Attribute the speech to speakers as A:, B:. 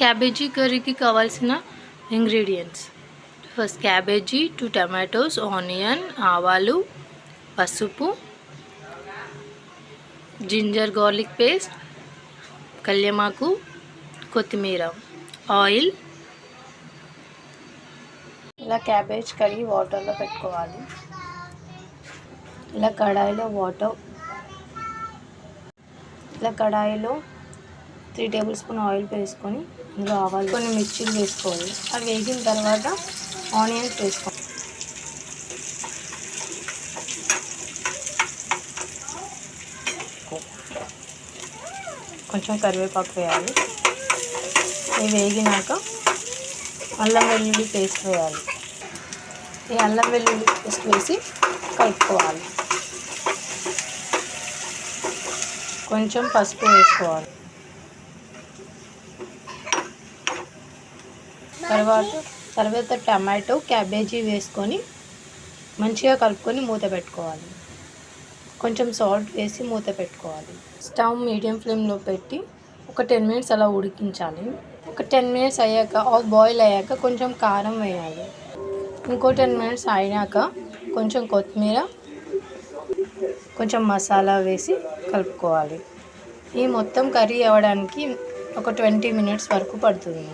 A: Cabbage కర్రీకి కావాల్సిన ingredients. First cabbage, 2 tomatoes, onion, ఆవాలు, పసుపు, జింజర్ గార్లిక్ పేస్ట్, కల్యమాకు, కొత్తిమీర, ఆయిల్. ఇలా క్యాబేజ్ కడిగి వాటర్లో పెట్టుకోవాలి. ఇలా కడాయిలో 3 టేబుల్ స్పూన్ ఆయిల్ వేసుకొని అందులో ఆవాలు, కొన్ని మిర్చీలు వేసుకోవాలి. అవి వేగిన తర్వాత ఆనియన్స్ వేసుకోవాలి. కొంచెం కరివేపాకు వేయాలి. ఇవి వేగినాక అల్లం వెల్లుల్లి పేస్ట్ వేయాలి. ఈ అల్లం వెల్లుల్లి పేస్ట్ వేసి కలుపుకోవాలి. కొంచెం పసుపు వేసుకోవాలి. తర్వాత టమాటో, క్యాబేజీ వేసుకొని మంచిగా కలుపుకొని మూత పెట్టుకోవాలి. కొంచెం సాల్ట్ వేసి మూత పెట్టుకోవాలి. స్టవ్ మీడియం ఫ్లేమ్లో పెట్టి ఒక 10 మినిట్స్ అలా ఉడికించాలి. ఒక 10 మినిట్స్ అయ్యాక బాయిల్ అయ్యాక కొంచెం కారం వేయాలి. ఇంకో 10 మినిట్స్ అయినాక కొంచెం కొత్తిమీర, కొంచెం మసాలా వేసి కలుపుకోవాలి. ఈ మొత్తం కర్రీ అవ్వడానికి ఒక 20 మినిట్స్ వరకు పడుతుంది.